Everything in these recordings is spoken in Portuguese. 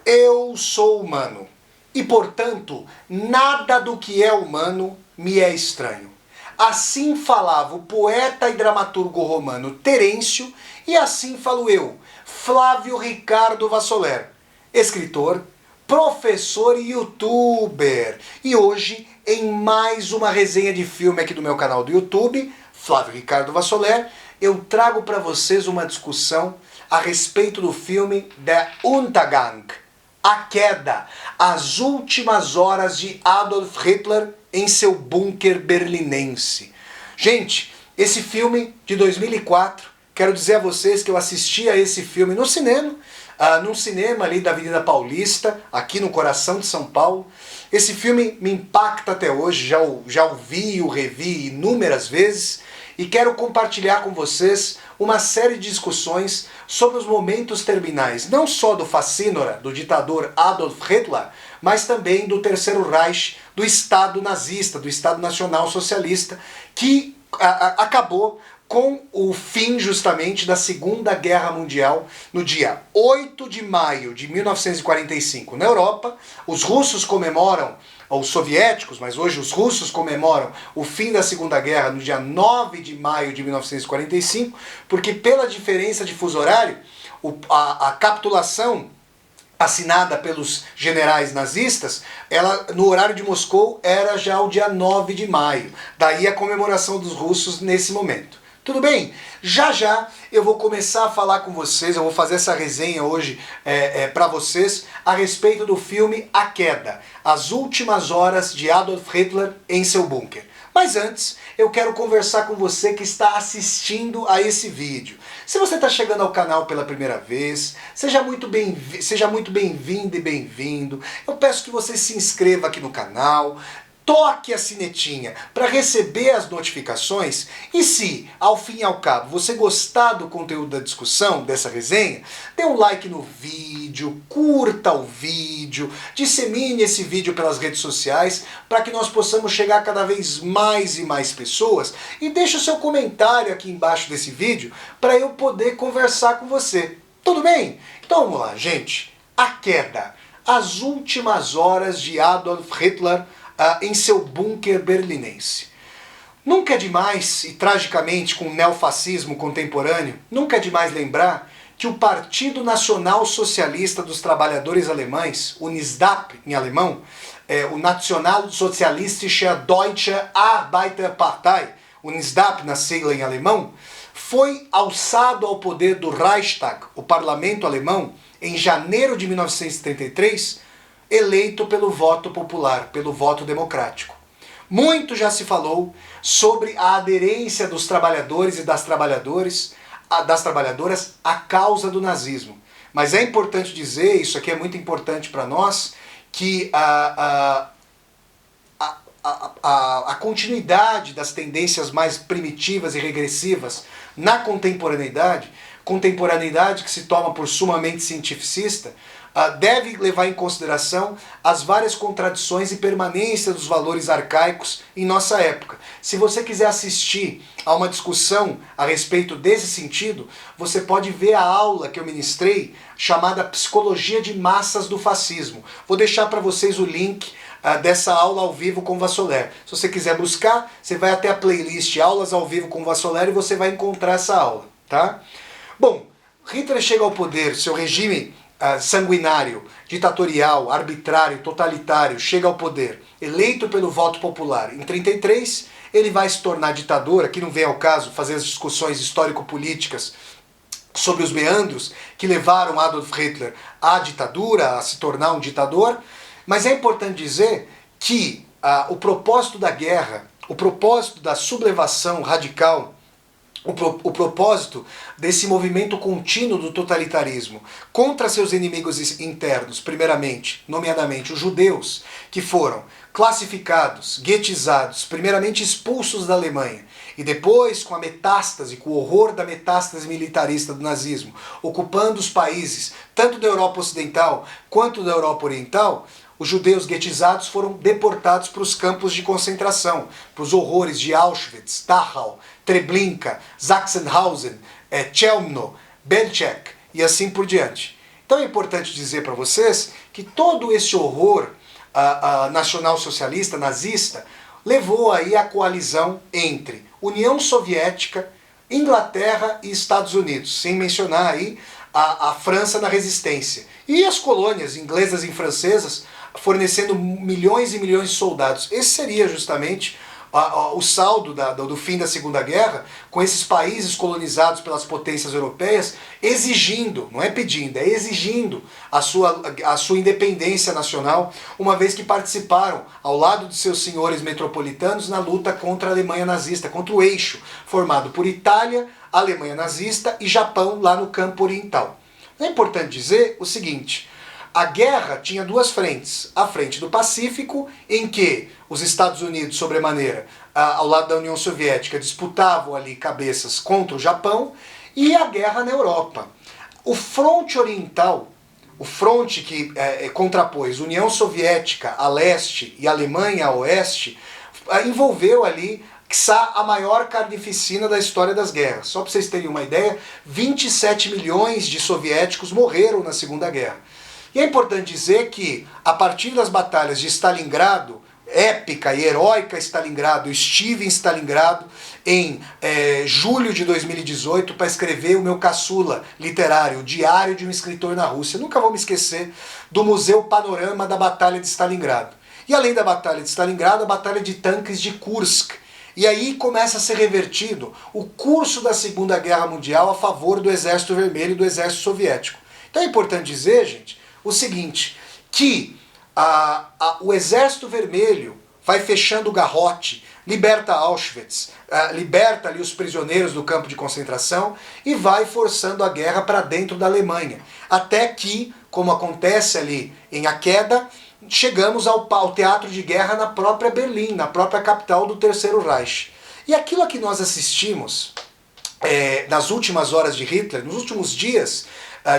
Eu sou humano e, portanto, nada do que é humano me é estranho. Assim falava o poeta e dramaturgo romano Terêncio, e assim falo eu, Flávio Ricardo Vassoler, escritor, professor e youtuber. E hoje, em mais uma resenha de filme aqui do meu canal do YouTube, Flávio Ricardo Vassoler, eu trago para vocês uma discussão a respeito do filme Der Untergang, A Queda, as últimas horas de Adolf Hitler em seu bunker berlinense. Gente, esse filme de 2004, quero dizer a vocês que eu assisti a esse filme no cinema, num cinema ali da Avenida Paulista, aqui no coração de São Paulo. Esse filme me impacta até hoje, já o vi e o revi inúmeras vezes, e quero compartilhar com vocês uma série de discussões sobre os momentos terminais, não só do facínora, do ditador Adolf Hitler, mas também do Terceiro Reich, do Estado nazista, do Estado Nacional Socialista, que acabou com o fim justamente da Segunda Guerra Mundial no dia 8 de maio de 1945 na Europa. Os russos comemoram, os soviéticos, mas hoje os russos comemoram o fim da Segunda Guerra no dia 9 de maio de 1945, porque pela diferença de fuso horário, a capitulação assinada pelos generais nazistas, ela no horário de Moscou era já o dia 9 de maio. Daí a comemoração dos russos nesse momento. Tudo bem? Já já eu vou começar a falar com vocês, eu vou fazer essa resenha hoje para vocês a respeito do filme A Queda, as últimas horas de Adolf Hitler em seu bunker. Mas antes, eu quero conversar com você que está assistindo a esse vídeo. Se você está chegando ao canal pela primeira vez, seja muito bem-vindo e bem-vindo. Eu peço que você se inscreva aqui no canal, toque a sinetinha para receber as notificações, e se, ao fim e ao cabo, você gostar do conteúdo da discussão, dessa resenha, dê um like no vídeo, curta o vídeo, dissemine esse vídeo pelas redes sociais para que nós possamos chegar a cada vez mais e mais pessoas, e deixe o seu comentário aqui embaixo desse vídeo para eu poder conversar com você. Tudo bem? Então vamos lá, gente. A Queda, as últimas horas de Adolf Hitler em seu bunker berlinense. Nunca é demais, e tragicamente com o neofascismo contemporâneo, nunca é demais lembrar que o Partido Nacional Socialista dos Trabalhadores Alemães, o NSDAP em alemão, o Nationalsozialistische Deutsche Arbeiterpartei, o NSDAP na sigla em alemão, foi alçado ao poder do Reichstag, o parlamento alemão, em janeiro de 1933, eleito pelo voto popular, pelo voto democrático. Muito já se falou sobre a aderência dos trabalhadores e das trabalhadoras à causa do nazismo. Mas é importante dizer, isso aqui é muito importante para nós, que a continuidade das tendências mais primitivas e regressivas na contemporaneidade que se toma por sumamente cientificista, deve levar em consideração as várias contradições e permanência dos valores arcaicos em nossa época. Se você quiser assistir a uma discussão a respeito desse sentido, você pode ver a aula que eu ministrei chamada Psicologia de Massas do Fascismo. Vou deixar para vocês o link dessa aula ao vivo com Vassoler. Se você quiser buscar, você vai até a playlist Aulas ao Vivo com Vassoler e você vai encontrar essa aula, tá? Bom, Hitler chega ao poder, seu regime sanguinário, ditatorial, arbitrário, totalitário, chega ao poder, eleito pelo voto popular. Em 1933, ele vai se tornar ditador. Aqui não vem ao caso fazer as discussões histórico-políticas sobre os meandros que levaram Adolf Hitler à ditadura, a se tornar um ditador, mas é importante dizer que o propósito da guerra, o propósito da sublevação radical, o propósito desse movimento contínuo do totalitarismo contra seus inimigos internos, primeiramente, nomeadamente os judeus, que foram classificados, guetizados, primeiramente expulsos da Alemanha, e depois com a metástase, com o horror da metástase militarista do nazismo, ocupando os países, tanto da Europa Ocidental quanto da Europa Oriental, os judeus guetizados foram deportados para os campos de concentração, para os horrores de Auschwitz, Dachau, Treblinka, Sachsenhausen, Chelmno, Belzec e assim por diante. Então é importante dizer para vocês que todo esse horror nacional-socialista, nazista, levou aí a coalizão entre União Soviética, Inglaterra e Estados Unidos, sem mencionar aí a França na resistência. E as colônias inglesas e francesas fornecendo milhões e milhões de soldados. Esse seria justamente o saldo do fim da Segunda Guerra, com esses países colonizados pelas potências europeias exigindo, não é pedindo, é exigindo a sua independência nacional, uma vez que participaram ao lado de seus senhores metropolitanos na luta contra a Alemanha nazista, contra o eixo formado por Itália, Alemanha nazista e Japão lá no campo oriental. É importante dizer o seguinte: a guerra tinha duas frentes. A frente do Pacífico, em que os Estados Unidos, sobremaneira, ao lado da União Soviética, disputavam ali cabeças contra o Japão, e a guerra na Europa. O fronte oriental, o fronte que contrapôs União Soviética a leste e Alemanha a oeste, envolveu ali a maior carnificina da história das guerras. Só para vocês terem uma ideia, 27 milhões de soviéticos morreram na Segunda Guerra. E é importante dizer que, a partir das batalhas de Stalingrado, épica e heróica Stalingrado, eu estive em Stalingrado em julho de 2018 para escrever o meu caçula literário, o Diário de um Escritor na Rússia. Nunca vou me esquecer do Museu Panorama da Batalha de Stalingrado. E além da Batalha de Stalingrado, a Batalha de Tanques de Kursk. E aí começa a ser revertido o curso da Segunda Guerra Mundial a favor do Exército Vermelho e do Exército Soviético. Então é importante dizer, gente, o seguinte, que o Exército Vermelho vai fechando o garrote, liberta Auschwitz, liberta ali os prisioneiros do campo de concentração e vai forçando a guerra para dentro da Alemanha. Até que, como acontece ali em A Queda, chegamos ao teatro de guerra na própria Berlim, na própria capital do Terceiro Reich. E aquilo a que nós assistimos nas últimas horas de Hitler, nos últimos dias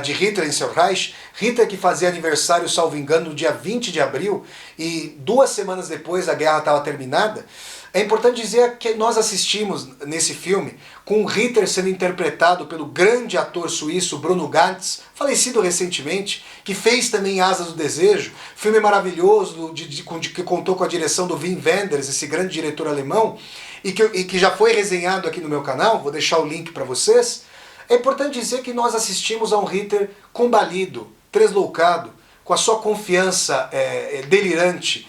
de Hitler em seu Reich, Hitler que fazia aniversário, salvo engano, no dia 20 de abril, e 2 semanas depois a guerra estava terminada, é importante dizer que nós assistimos nesse filme com o Hitler sendo interpretado pelo grande ator suíço Bruno Gantz, falecido recentemente, que fez também Asas do Desejo, filme maravilhoso que contou com a direção do Wim Wenders, esse grande diretor alemão, e que já foi resenhado aqui no meu canal, vou deixar o link para vocês. É importante dizer que nós assistimos a um Hitler combalido, tresloucado, com a sua confiança delirante,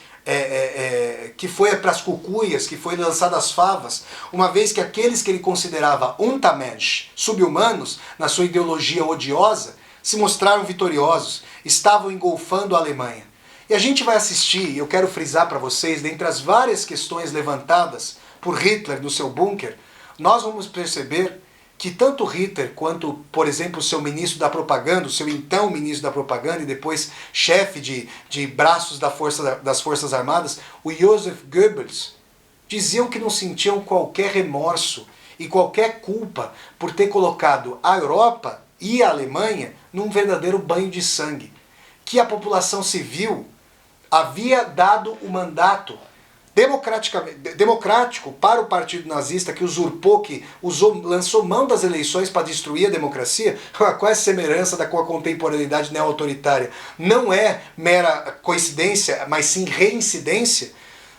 que foi para as cucuias, que foi lançada às favas, uma vez que aqueles que ele considerava Untermensch, sub-humanos, na sua ideologia odiosa, se mostraram vitoriosos, estavam engolfando a Alemanha. E a gente vai assistir, e eu quero frisar para vocês, dentre as várias questões levantadas por Hitler no seu bunker, nós vamos perceber que tanto Hitler quanto, por exemplo, o seu ministro da propaganda, o seu então ministro da propaganda e depois chefe de braços das Forças Armadas, o Joseph Goebbels, diziam que não sentiam qualquer remorso e qualquer culpa por ter colocado a Europa e a Alemanha num verdadeiro banho de sangue, que a população civil havia dado o mandato democrático para o partido nazista, que usurpou, lançou mão das eleições para destruir a democracia. Qual é a semelhança com a contemporaneidade neo-autoritária? Não é mera coincidência, mas sim reincidência.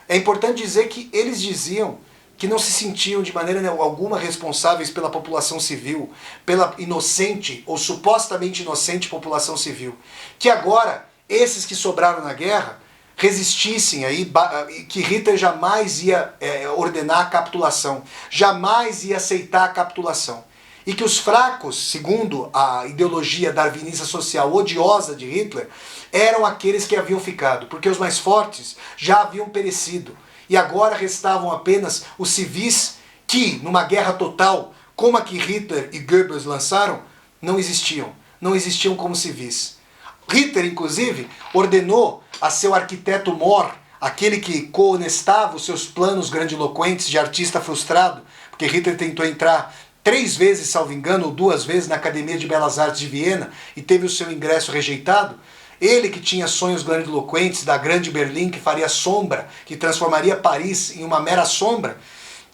É importante dizer que eles diziam que não se sentiam de maneira alguma responsáveis pela população civil, pela inocente ou supostamente inocente população civil. Que agora, esses que sobraram na guerra, resistissem aí, que Hitler jamais ia ordenar a capitulação, jamais ia aceitar a capitulação. E que os fracos, segundo a ideologia darwinista social odiosa de Hitler, eram aqueles que haviam ficado, porque os mais fortes já haviam perecido. E agora restavam apenas os civis que, numa guerra total, como a que Hitler e Goebbels lançaram, não existiam. Não existiam como civis. Hitler, inclusive, ordenou a seu arquiteto Mohr, aquele que coonestava os seus planos grandiloquentes de artista frustrado, porque Hitler tentou entrar 3 vezes, salvo engano, ou 2 vezes na Academia de Belas Artes de Viena e teve o seu ingresso rejeitado. Ele que tinha sonhos grandiloquentes da Grande Berlim, que faria sombra, que transformaria Paris em uma mera sombra,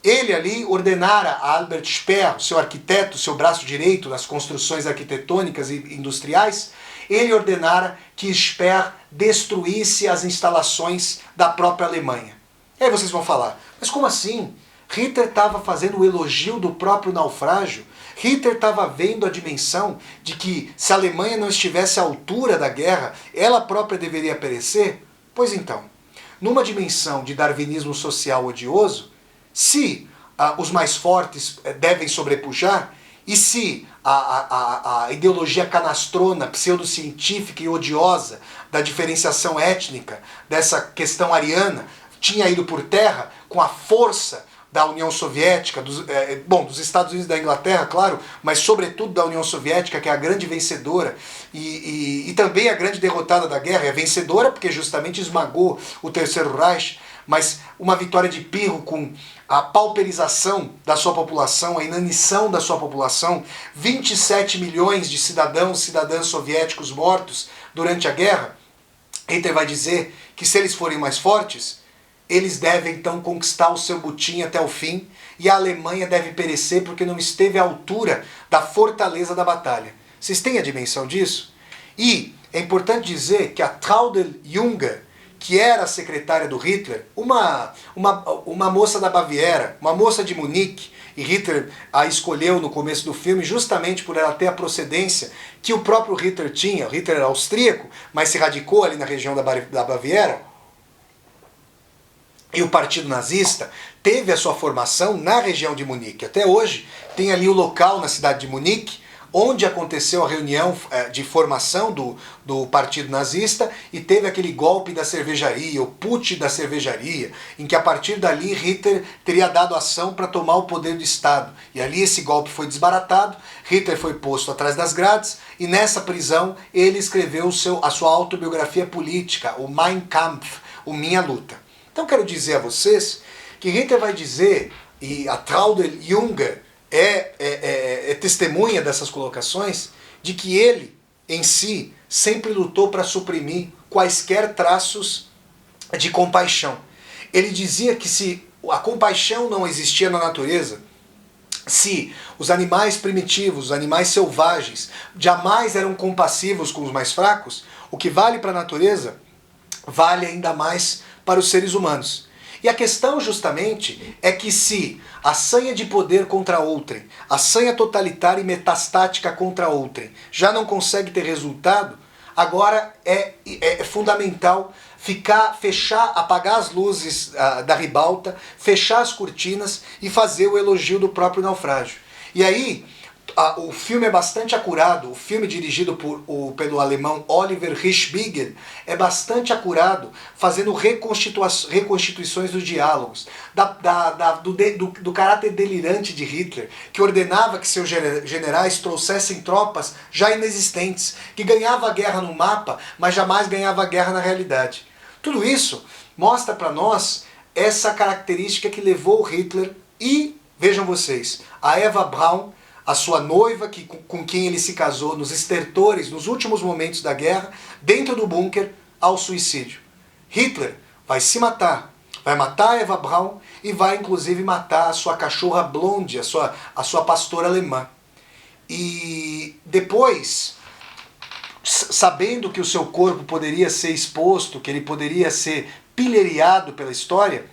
Ele ali ordenara a Albert Speer, seu arquiteto, seu braço direito nas construções arquitetônicas e industriais, ele ordenara que Speer destruísse as instalações da própria Alemanha. E aí vocês vão falar, mas como assim? Hitler estava fazendo o elogio do próprio naufrágio. Hitler estava vendo a dimensão de que se a Alemanha não estivesse à altura da guerra, ela própria deveria perecer? Pois então, numa dimensão de darwinismo social odioso, se os mais fortes devem sobrepujar, e se a ideologia canastrona, pseudocientífica e odiosa da diferenciação étnica, dessa questão ariana, tinha ido por terra com a força da União Soviética, dos Estados Unidos e da Inglaterra, claro, mas sobretudo da União Soviética, que é a grande vencedora e também a grande derrotada da guerra. É vencedora porque justamente esmagou o Terceiro Reich, mas uma vitória de pirro com a pauperização da sua população, a inanição da sua população, 27 milhões de cidadãos e cidadãs soviéticos mortos durante a guerra. Hitler vai dizer que se eles forem mais fortes, eles devem então conquistar o seu butim até o fim, e a Alemanha deve perecer porque não esteve à altura da fortaleza da batalha. Vocês têm a dimensão disso? E é importante dizer que a Traudl Junger, que era a secretária do Hitler, uma moça da Baviera, uma moça de Munique, e Hitler a escolheu no começo do filme justamente por ela ter a procedência que o próprio Hitler tinha. O Hitler era austríaco, mas se radicou ali na região da Baviera. E o Partido Nazista teve a sua formação na região de Munique. Até hoje tem ali o local na cidade de Munique, onde aconteceu a reunião de formação do Partido Nazista, e teve aquele golpe da cervejaria, o putsch da cervejaria, em que a partir dali Hitler teria dado ação para tomar o poder do Estado. E ali esse golpe foi desbaratado, Hitler foi posto atrás das grades, e nessa prisão ele escreveu a sua autobiografia política, o Mein Kampf, o Minha Luta. Então quero dizer a vocês que Hitler vai dizer, e a Traudl Junger é testemunha dessas colocações, de que ele, em si, sempre lutou para suprimir quaisquer traços de compaixão. Ele dizia que se a compaixão não existia na natureza, se os animais primitivos, os animais selvagens, jamais eram compassivos com os mais fracos, o que vale para a natureza, vale ainda mais para os seres humanos. E a questão justamente é que se a sanha de poder contra outrem, a sanha totalitária e metastática contra outrem já não consegue ter resultado, agora é fundamental fechar, apagar as luzes da ribalta, fechar as cortinas e fazer o elogio do próprio naufrágio. E aí, o filme é bastante acurado, o filme dirigido pelo alemão Oliver Hirschbiegel é bastante acurado, fazendo reconstituições dos diálogos, do caráter delirante de Hitler, que ordenava que seus generais trouxessem tropas já inexistentes, que ganhava a guerra no mapa, mas jamais ganhava a guerra na realidade. Tudo isso mostra para nós essa característica que levou Hitler e, vejam vocês, a Eva Braun, a sua noiva, com quem ele se casou nos estertores, nos últimos momentos da guerra, dentro do bunker, ao suicídio. Hitler vai se matar, vai matar a Eva Braun e vai inclusive matar a sua cachorra Blonde, a sua pastora alemã. E depois, sabendo que o seu corpo poderia ser exposto, que ele poderia ser pilheriado pela história,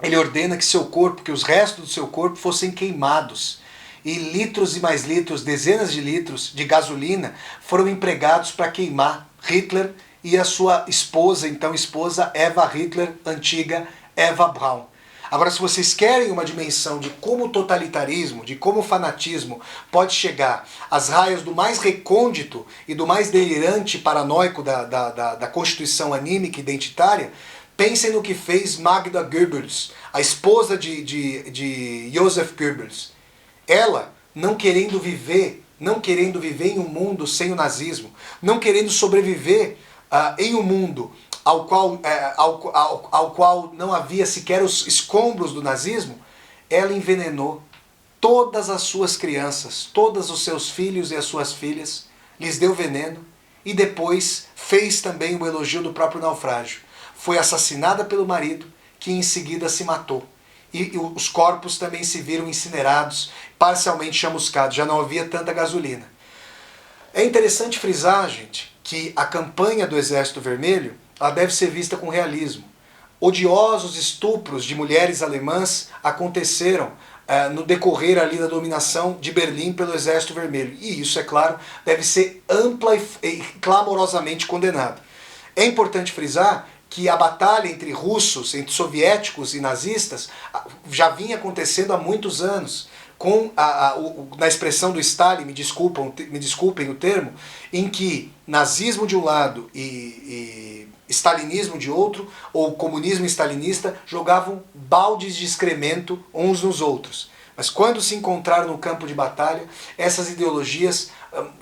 ele ordena que seu corpo, que os restos do seu corpo fossem queimados. E litros e mais litros, dezenas de litros de gasolina foram empregados para queimar Hitler e a sua esposa, então esposa Eva Hitler, antiga Eva Braun. Agora, se vocês querem uma dimensão de como o totalitarismo, de como o fanatismo pode chegar às raias do mais recôndito e do mais delirante paranoico da constituição anímica e identitária, pensem no que fez Magda Goebbels, a esposa de Joseph Goebbels. Ela, não querendo viver em um mundo sem o nazismo, não querendo sobreviver em um mundo ao qual não havia sequer os escombros do nazismo, ela envenenou todas as suas crianças, todos os seus filhos e as suas filhas, lhes deu veneno e depois fez também o elogio do próprio naufrágio. Foi assassinada pelo marido, que em seguida se matou. e os corpos também se viram incinerados, parcialmente chamuscados, já não havia tanta gasolina. É interessante frisar, gente, que a campanha do Exército Vermelho ela deve ser vista com realismo. Odiosos estupros de mulheres alemãs aconteceram no decorrer ali da dominação de Berlim pelo Exército Vermelho. E isso, é claro, deve ser ampla e clamorosamente condenado. É importante frisar que a batalha entre russos, entre soviéticos e nazistas, já vinha acontecendo há muitos anos, na expressão do Stalin, me desculpem o termo, em que nazismo de um lado e stalinismo de outro, ou comunismo stalinista, jogavam baldes de excremento uns nos outros. Mas quando se encontraram no campo de batalha, essas ideologias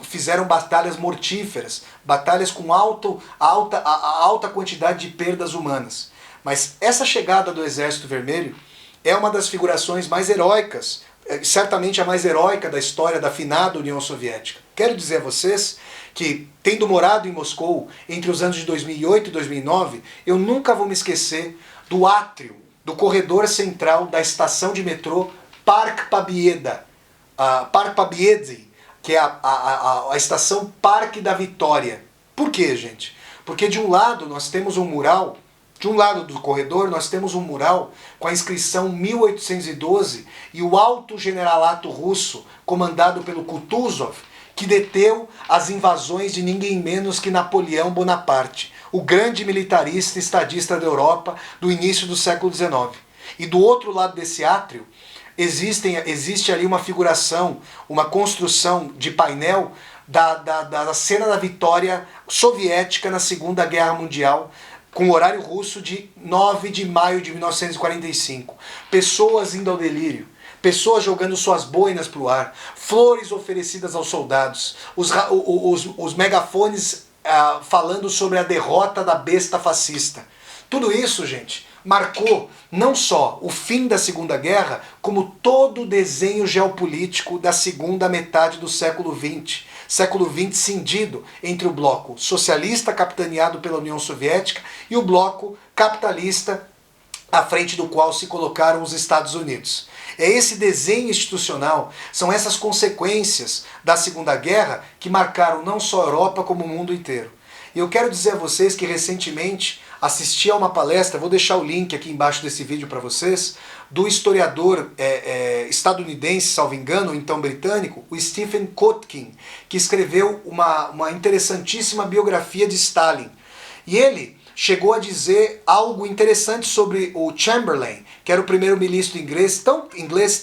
fizeram batalhas mortíferas, batalhas com alta quantidade de perdas humanas. Mas essa chegada do Exército Vermelho é uma das figurações mais heróicas, certamente a mais heróica da história da finada União Soviética. Quero dizer a vocês que, tendo morado em Moscou entre os anos de 2008 e 2009, eu nunca vou me esquecer do átrio, do corredor central da estação de metrô Park Pobeda, que é a estação Parque da Vitória. Por quê, gente? Porque de um lado nós temos um mural, de um lado do corredor nós temos um mural com a inscrição 1812 e o alto generalato russo, comandado pelo Kutuzov, que deteu as invasões de ninguém menos que Napoleão Bonaparte, o grande militarista e estadista da Europa do início do século XIX. E do outro lado desse átrio, existe ali uma figuração, uma construção de painel da cena da vitória soviética na Segunda Guerra Mundial, com o horário russo de 9 de maio de 1945. Pessoas indo ao delírio, pessoas jogando suas boinas para o ar, flores oferecidas aos soldados, os megafones falando sobre a derrota da besta fascista. Tudo isso, gente, marcou não só o fim da Segunda Guerra, como todo o desenho geopolítico da segunda metade do século XX. Século XX cindido entre o bloco socialista capitaneado pela União Soviética e o bloco capitalista à frente do qual se colocaram os Estados Unidos. É esse desenho institucional, são essas consequências da Segunda Guerra que marcaram não só a Europa como o mundo inteiro. E eu quero dizer a vocês que recentemente assisti a uma palestra, vou deixar o link aqui embaixo desse vídeo para vocês, do historiador estadunidense, salvo engano, ou então britânico, o Stephen Kotkin, que escreveu uma interessantíssima biografia de Stalin. E ele chegou a dizer algo interessante sobre o Chamberlain, que era o primeiro-ministro inglês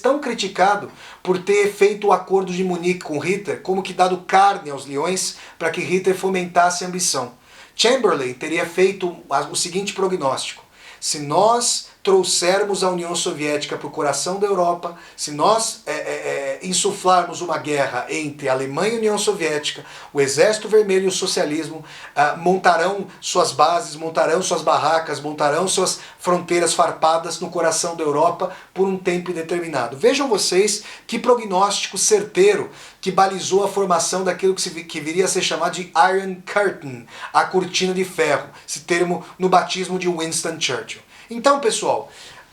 tão criticado por ter feito o acordo de Munique com Hitler, como que dado carne aos leões para que Hitler fomentasse a ambição. Chamberlain teria feito o seguinte prognóstico: se nós trouxermos a União Soviética para o coração da Europa, se nós insuflarmos uma guerra entre a Alemanha e a União Soviética, o Exército Vermelho e o socialismo montarão suas bases, montarão suas barracas, montarão suas fronteiras farpadas no coração da Europa por um tempo indeterminado. Vejam vocês que prognóstico certeiro que balizou a formação daquilo que viria a ser chamado de Iron Curtain, a cortina de ferro, esse termo no batismo de Winston Churchill. Então, pessoal,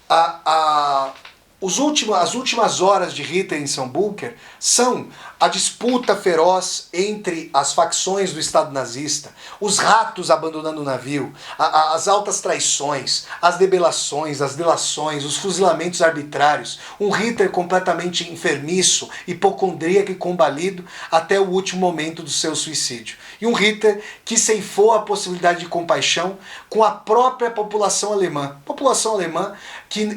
as últimas horas de Hitler em seu bunker são a disputa feroz entre as facções do Estado nazista, os ratos abandonando o navio, as altas traições, as debelações, as delações, os fuzilamentos arbitrários, um Hitler completamente enfermiço, hipocondríaco e combalido até o último momento do seu suicídio. E um Hitler que ceifou a possibilidade de compaixão com a própria população alemã. População alemã que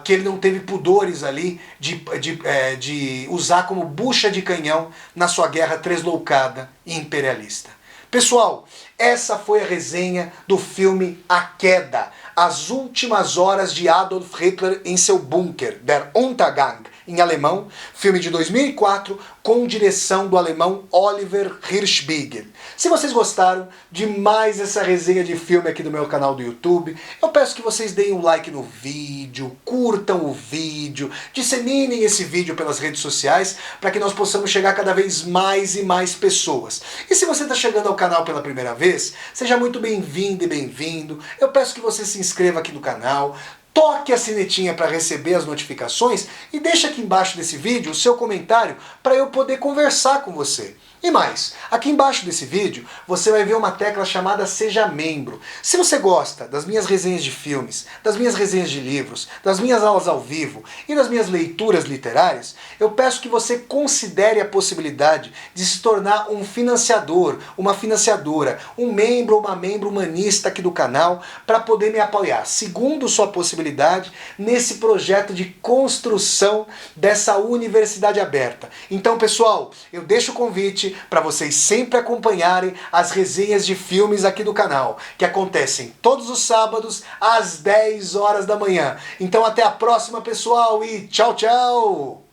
ele não teve pudores ali de usar como bucha de canhão na sua guerra tresloucada e imperialista. Pessoal, essa foi a resenha do filme A Queda, as últimas horas de Adolf Hitler em seu bunker, Der Untergang, em alemão, filme de 2004, com direção do alemão Oliver Hirschbiegel. Se vocês gostaram de mais essa resenha de filme aqui do meu canal do YouTube, eu peço que vocês deem um like no vídeo, curtam o vídeo, disseminem esse vídeo pelas redes sociais, para que nós possamos chegar cada vez mais e mais pessoas. E se você está chegando ao canal pela primeira vez, seja muito bem-vindo e bem-vindo. Eu peço que você se inscreva aqui no canal, toque a sinetinha para receber as notificações e deixa aqui embaixo desse vídeo o seu comentário para eu poder conversar com você. E mais, aqui embaixo desse vídeo você vai ver uma tecla chamada Seja Membro. Se você gosta das minhas resenhas de filmes, das minhas resenhas de livros, das minhas aulas ao vivo e das minhas leituras literárias, eu peço que você considere a possibilidade de se tornar um financiador, uma financiadora, um membro ou uma membro humanista aqui do canal para poder me apoiar, segundo sua possibilidade, nesse projeto de construção dessa universidade aberta. Então, pessoal, eu deixo o convite para vocês sempre acompanharem as resenhas de filmes aqui do canal, que acontecem todos os sábados às 10 horas da manhã. Então até a próxima, pessoal, e tchau, tchau!